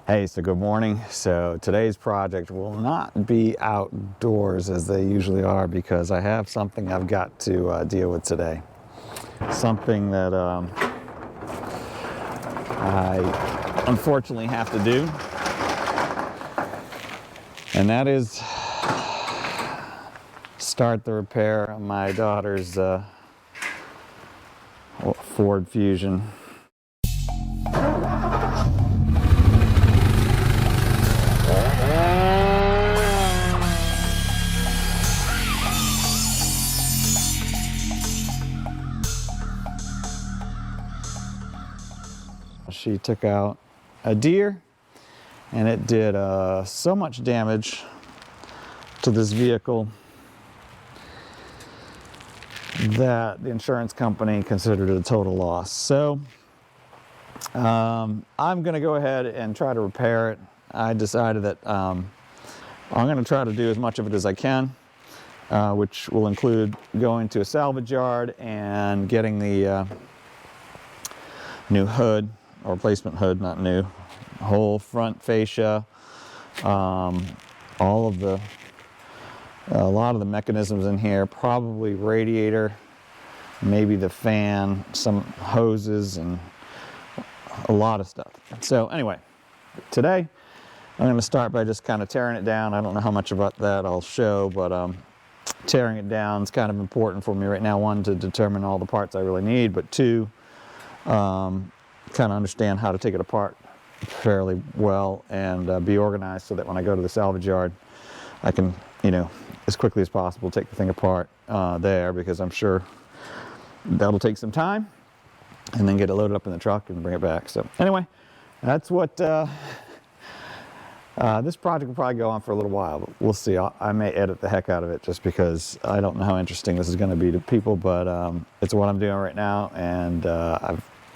Hey, so good morning. So today's project will not be outdoors as they usually are because I have something I've got to deal with today. Something that I unfortunately have to do, and that is start the repair of my daughter's Ford Fusion. She took out a deer, and it did so much damage to this vehicle that the insurance company considered it a total loss. So I'm going to go ahead and try to repair it. I decided that I'm going to try to do as much of it as I can, which will include going to a salvage yard and getting the new hood, or replacement hood, not new, whole front fascia, all of the, a lot of the mechanisms in here, probably radiator, maybe the fan, some hoses, and a lot of stuff. So anyway, today I'm going to start by just kind of tearing it down. I don't know how much about that I'll show, but tearing it down is kind of important for me right now. One, to determine all the parts I really need, but two, kind of understand how to take it apart fairly well and be organized so that when I go to the salvage yard, I can, as quickly as possible take the thing apart there, because I'm sure that'll take some time, and then get it loaded up in the truck and bring it back. So anyway, that's what this project will probably go on for a little while, but we'll see. I may edit the heck out of it just because I don't know how interesting this is going to be to people, but it's what I'm doing right now, and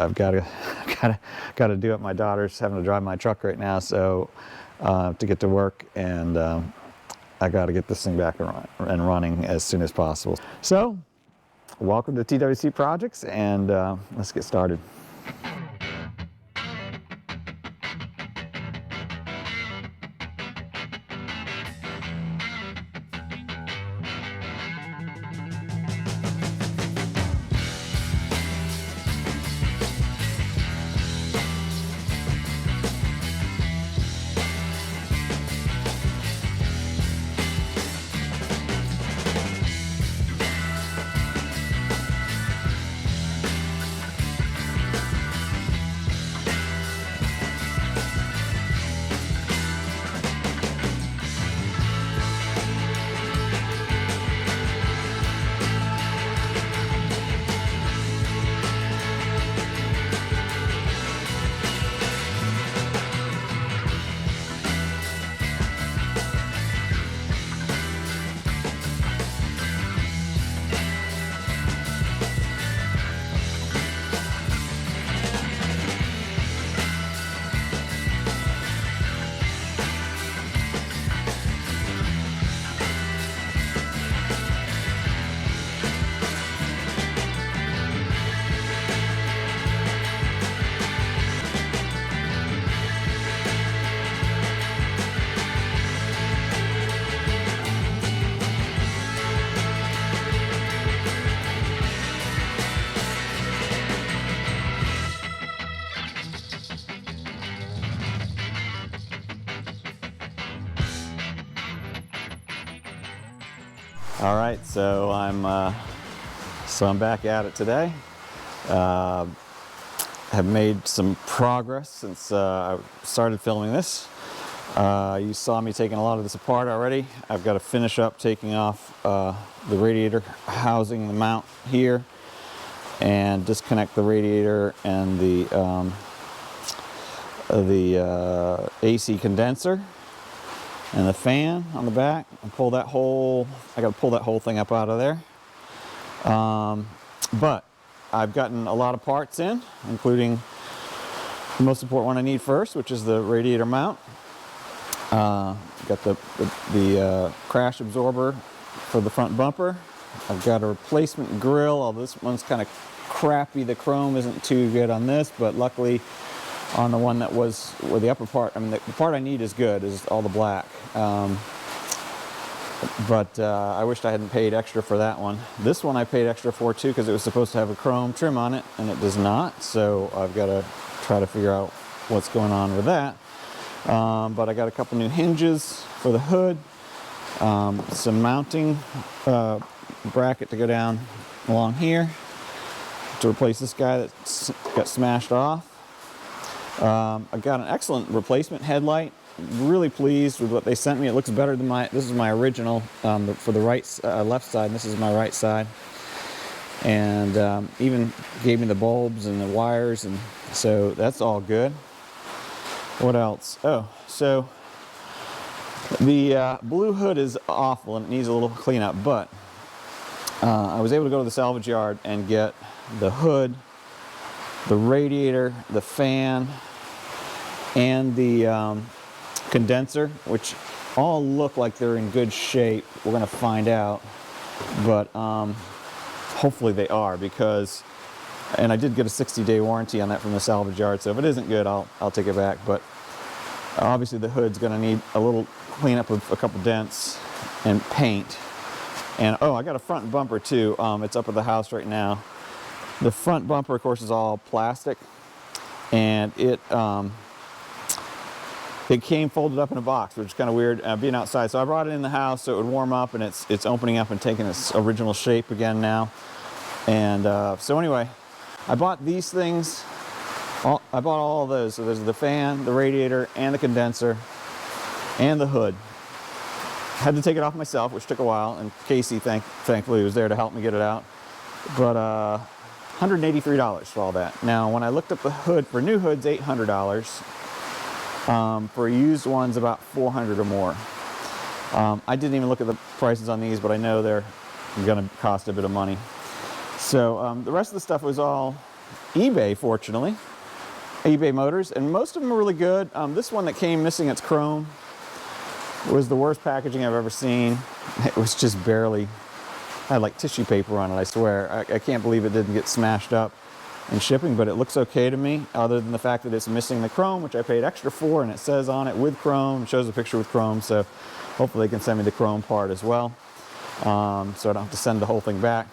I've got to do it. My daughter's having to drive my truck right now, so to get to work, and I got to get this thing back and running as soon as possible. So, welcome to TWC Projects, and let's get started. All right, so I'm back at it today. Have made some progress since I started filming this. You saw me taking a lot of this apart already. I've got to finish up taking off the radiator housing, the mount here, and disconnect the radiator and the AC condenser and the fan on the back, and pull that whole, I gotta pull that whole thing up out of there. But I've gotten a lot of parts in, including the most important one I need first, which is the radiator mount. Got the crash absorber for the front bumper. I've got a replacement grill, although this one's kind of crappy. The chrome isn't too good on this, but luckily on the one that was, with the upper part. I mean, the part I need is good, is all the black. But I wished I hadn't paid extra for that one. This one I paid extra for too, because it was supposed to have a chrome trim on it, and it does not. So I've got to try to figure out what's going on with that. But I got a couple new hinges for the hood, some mounting bracket to go down along here to replace this guy that got smashed off. I got an excellent replacement headlight. Really pleased with what they sent me. It looks better than this is my original for the left side, and this is my right side. And even gave me the bulbs and the wires, and so that's all good. What else? Oh, so the blue hood is awful and it needs a little cleanup, but I was able to go to the salvage yard and get the hood, the radiator, the fan, and the condenser, which all look like they're in good shape. We're going to find out, but hopefully they are, because, and I did get a 60-day warranty on that from the salvage yard, so if it isn't good, I'll take it back. But obviously the hood's going to need a little cleanup of a couple dents and paint. And oh, I got a front bumper too. It's up at the house right now. The front bumper, of course, is all plastic, and it came folded up in a box, which is kind of weird being outside. So I brought it in the house so it would warm up, and it's opening up and taking its original shape again now. And so anyway, I bought these things. I bought all of those. So there's the fan, the radiator, and the condenser, and the hood. Had to take it off myself, which took a while, and Casey, thankfully, was there to help me get it out. But $183 for all that. Now, when I looked up the hood, for new hoods, $800. For used ones, about $400 or more. I didn't even look at the prices on these, but I know they're going to cost a bit of money. So the rest of the stuff was all eBay, fortunately. eBay Motors, and most of them are really good. This one that came missing its chrome was the worst packaging I've ever seen. It was just barely, had like tissue paper on it, I swear. I can't believe it didn't get smashed up in shipping, but it looks okay to me, other tun the fact that it's missing the chrome, which I paid extra for, and it says on it with chrome. It shows a picture with chrome, so hopefully they can send me the chrome part as well, so I don't have to send the whole thing back.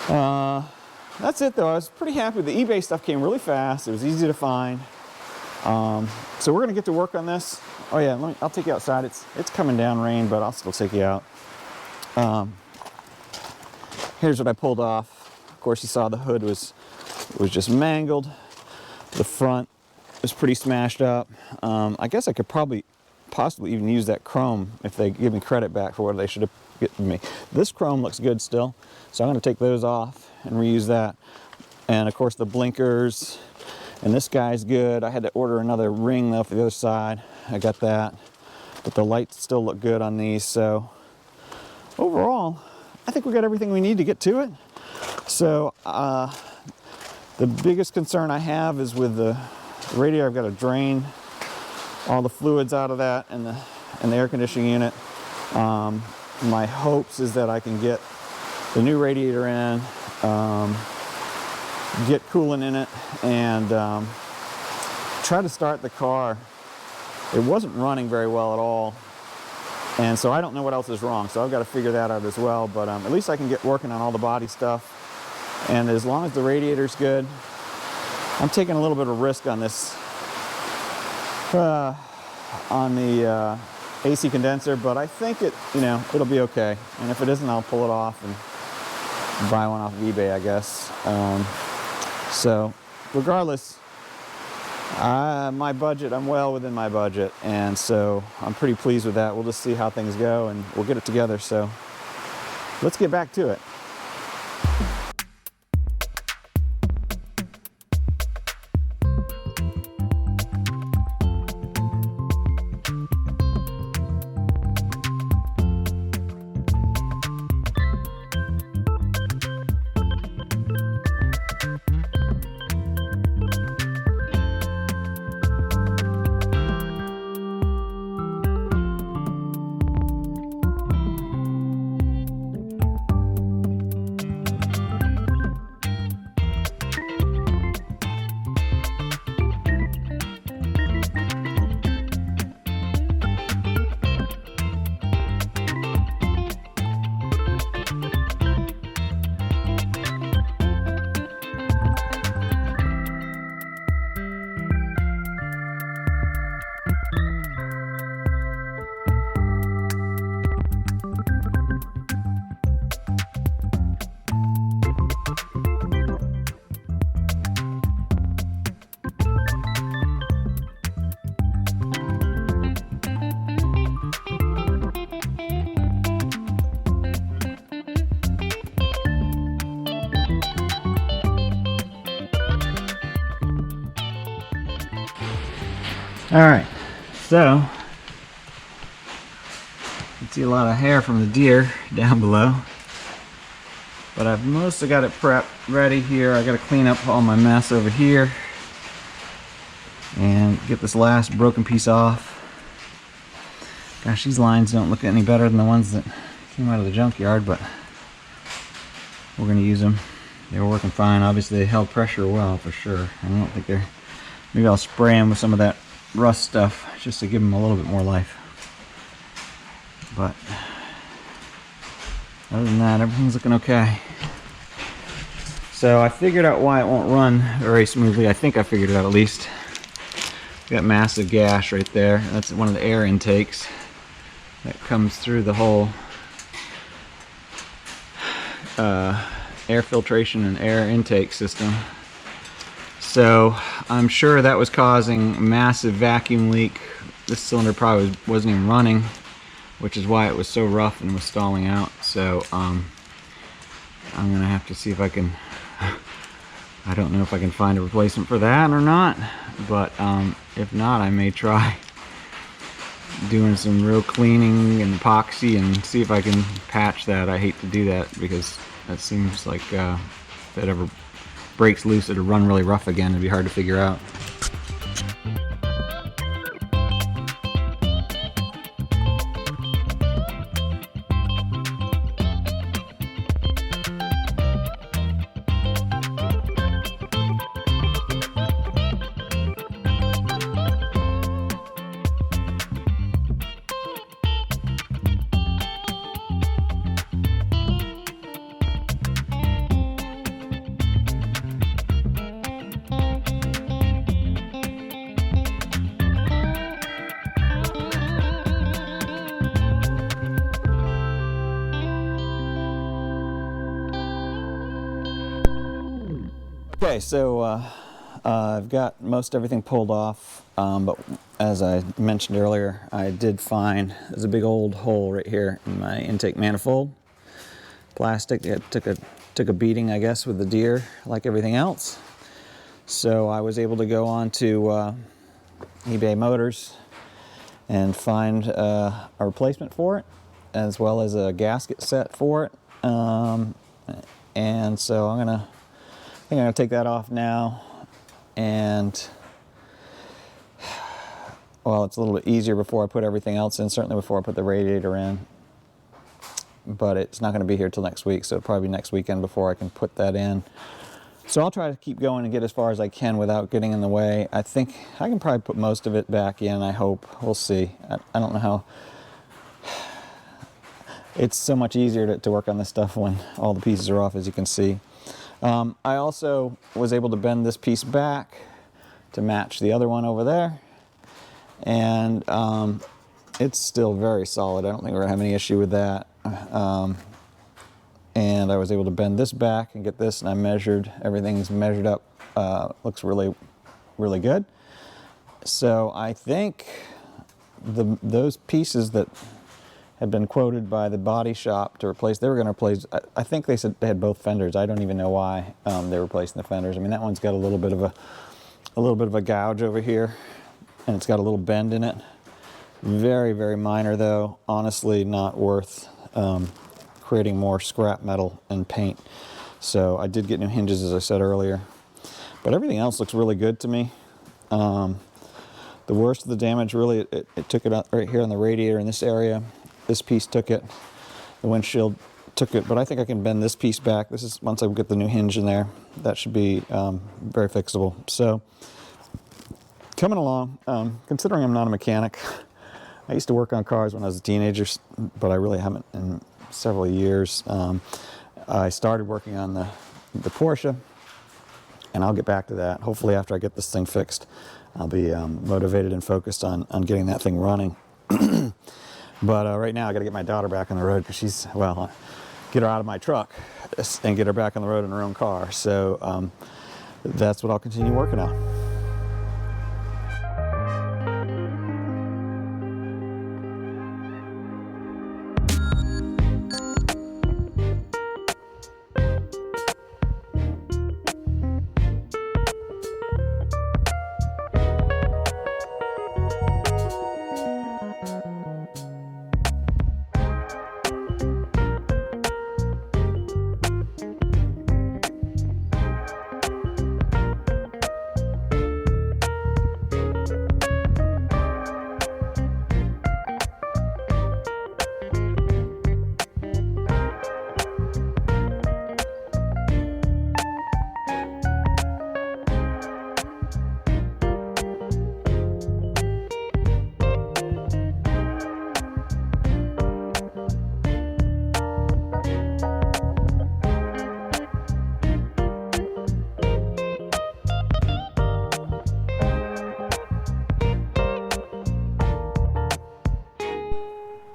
That's it though. I was pretty happy. The eBay stuff came really fast. It was easy to find. So we're gonna get to work on this. Oh yeah, I'll take you outside. It's coming down rain, but I'll still take you out. Here's what I pulled off. Of course, you saw the hood was just mangled. The front was pretty smashed up. I guess I could possibly even use that chrome if they give me credit back for what they should have given me. This chrome looks good still, so I'm going to take those off and reuse that. And of course the blinkers, and this guy's good. I had to order another ring though for the other side. I got that, but the lights still look good on these. So overall, I think we got everything we need to get to it. So the biggest concern I have is with the radiator. I've got to drain all the fluids out of that and the air conditioning unit. My hopes is that I can get the new radiator in, get coolant in it, and try to start the car. It wasn't running very well at all, and so I don't know what else is wrong, so I've got to figure that out as well. But at least I can get working on all the body stuff, and as long as the radiator's good, I'm taking a little bit of risk on this on the AC condenser, but I think it'll be okay. And if it isn't, I'll pull it off and buy one off of eBay, I guess. So regardless, my budget, I'm well within my budget, and so I'm pretty pleased with that. We'll just see how things go, and we'll get it together. So let's get back to it. All right, so you can see a lot of hair from the deer down below, but I've mostly got it prepped ready here. I got to clean up all my mess over here and get this last broken piece off. Gosh, these lines don't look any better than the ones that came out of the junkyard, but we're going to use them. They were working fine. Obviously, they held pressure well for sure. I don't think they're... Maybe I'll spray them with some of that rust stuff just to give them a little bit more life. But other than that, everything's looking okay. So I figured out why it won't run very smoothly. I think I figured it out at least. Got a massive gash right there. That's one of the air intakes that comes through the whole air filtration and air intake system. So I'm sure that was causing a massive vacuum leak. This cylinder probably wasn't even running, which is why it was so rough and was stalling out. So I'm gonna have to see if I can, I don't know if I can find a replacement for that or not, but if not, I may try doing some real cleaning and epoxy and see if I can patch that. I hate to do that because that seems like if that ever breaks loose, it'll run really rough again. It'd be hard to figure out. Okay, so I've got most everything pulled off, but as I mentioned earlier, I did find there's a big old hole right here in my intake manifold. Plastic. It took a beating, I guess, with the deer, like everything else. So I was able to go on to eBay Motors and find a replacement for it, as well as a gasket set for it. And so I think I'm gonna take that off now, and well, it's a little bit easier before I put everything else in, certainly before I put the radiator in, but it's not gonna be here till next week, so it'll probably be next weekend before I can put that in. So I'll try to keep going and get as far as I can without getting in the way. I think I can probably put most of it back in, I hope. We'll see. I don't know how. It's so much easier to work on this stuff when all the pieces are off, as you can see. I also was able to bend this piece back to match the other one over there, and it's still very solid. I don't think we're gonna have any issue with that. And I was able to bend this back and get this, and I measured, everything's measured up, looks really, really good. So I think those pieces that had been quoted by the body shop to replace, they were going to replace, I think they said they had both fenders. I don't even know why they're replacing the fenders. I mean, that one's got a little bit of a gouge over here, and it's got a little bend in it. Very, very minor though. Honestly, not worth creating more scrap metal and paint. So I did get new hinges, as I said earlier, but everything else looks really good to me. The worst of the damage, really, it took it out right here on the radiator in this area. This piece took it, the windshield took it, but I think I can bend this piece back. This is, once I get the new hinge in there, that should be very fixable. So, coming along, considering I'm not a mechanic, I used to work on cars when I was a teenager, but I really haven't in several years. I started working on the Porsche, and I'll get back to that. Hopefully after I get this thing fixed, I'll be motivated and focused on getting that thing running. But right now I got to get my daughter back on the road because she's, well, get her out of my truck and get her back on the road in her own car. So that's what I'll continue working on.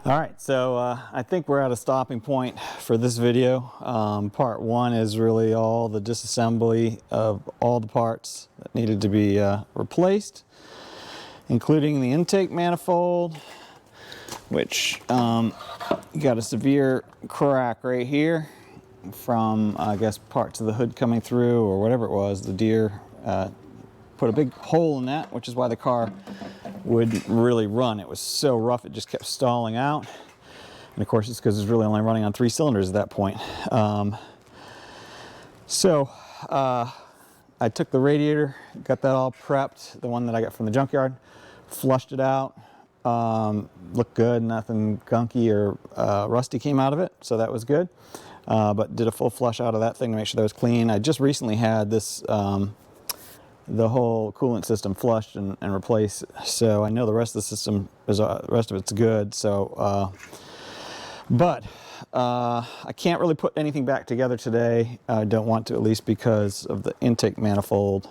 All right, so I think we're at a stopping point for this video. Part one is really all the disassembly of all the parts that needed to be replaced, including the intake manifold, which got a severe crack right here from, I guess, parts of the hood coming through or whatever it was. The deer put a big hole in that, which is why the car wouldn't really run. It was so rough it just kept stalling out. And of course it's because it's really only running on 3 cylinders at that point. I took the radiator, got that all prepped, the one that I got from the junkyard, flushed it out. Looked good, nothing gunky or rusty came out of it, so that was good. But did a full flush out of that thing to make sure that was clean. I just recently had this the whole coolant system flushed and replaced, so I know the rest of the system is the rest of it's good. So I can't really put anything back together today. I don't want to, at least because of the intake manifold,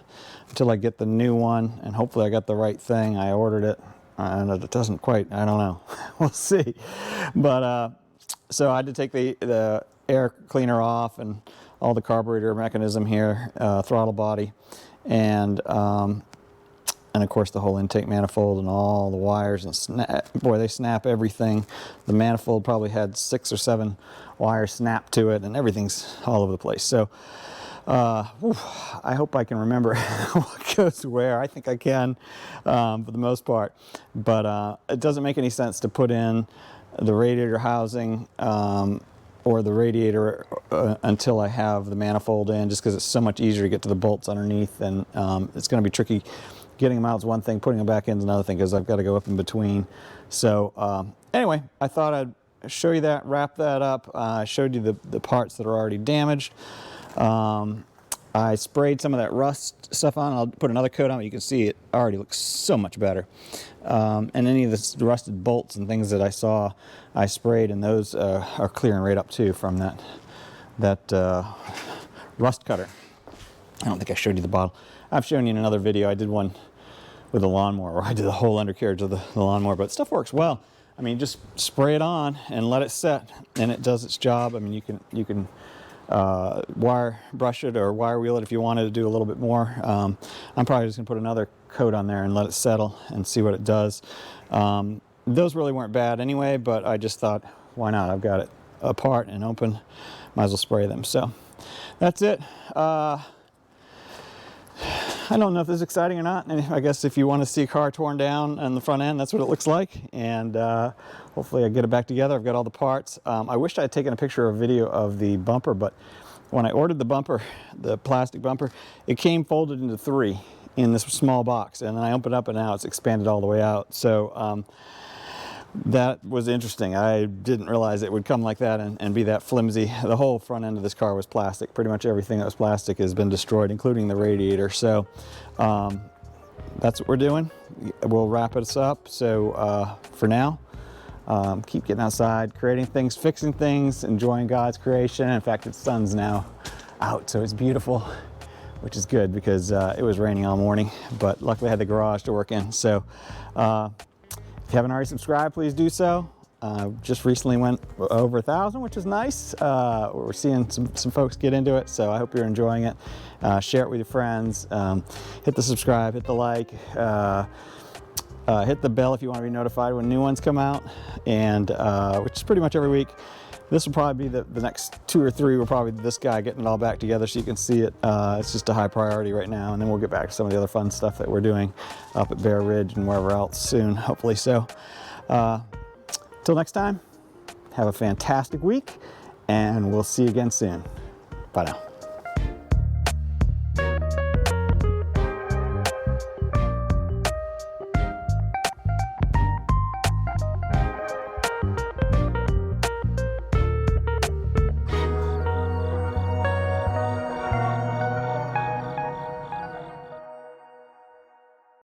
until I get the new one, and hopefully I got the right thing. I ordered it and it doesn't quite, I don't know. We'll see. But so I had to take the air cleaner off and all the carburetor mechanism here, throttle body, and of course the whole intake manifold and all the wires, and boy, they snap everything. The manifold probably had 6 or 7 wires snapped to it, and everything's all over the place. So I hope I can remember what goes where. I think I can for the most part, but it doesn't make any sense to put in the radiator housing or the radiator until I have the manifold in, just because it's so much easier to get to the bolts underneath, and it's going to be tricky. Getting them out is one thing, putting them back in is another thing, because I've got to go up in between. So anyway, I thought I'd show you that, wrap that up. I showed you the parts that are already damaged. I sprayed some of that rust stuff on. I'll put another coat on, but you can see it already looks so much better. And any of the rusted bolts and things that I saw, I sprayed, and those are clearing right up too from that rust cutter. I don't think I showed you the bottle. I've shown you in another video. I did one with a lawnmower where I did the whole undercarriage of the lawnmower, but stuff works well. I mean, just spray it on and let it set, and it does its job. I mean, you can wire brush it or wire wheel it if you wanted to do a little bit more. I'm probably just gonna put another coat on there and let it settle and see what it does. Those really weren't bad anyway, but I just thought, why not? I've got it apart and open, might as well spray them. So that's it. I don't know if this is exciting or not. I guess if you want to see a car torn down on the front end, that's what it looks like. And hopefully I get it back together. I've got all the parts. I wished I had taken a picture or video of the bumper, but when I ordered the bumper, the plastic bumper, it came folded into 3 in this small box. And then I opened it up, and now it's expanded all the way out. So that was interesting. I didn't realize it would come like that and be that flimsy. The whole front end of this car was plastic. Pretty much everything that was plastic has been destroyed, including the radiator. So that's what we're doing. We'll wrap this up. So for now, keep getting outside, creating things, fixing things, enjoying God's creation. In fact, the sun's now out, so it's beautiful, which is good, because it was raining all morning, but luckily I had the garage to work in. So if you haven't already subscribed, please do so. Just recently went over 1,000, which is nice. We're seeing some folks get into it, so I hope you're enjoying it. Share it with your friends. Hit the subscribe, hit the like, hit the bell if you want to be notified when new ones come out, and which is pretty much every week. This will probably be the next 2 or 3 will probably be this guy getting it all back together so you can see it. It's just a high priority right now, and then we'll get back to some of the other fun stuff that we're doing up at Bear Ridge and wherever else soon, hopefully. So till next time, have a fantastic week, and we'll see you again soon. Bye now.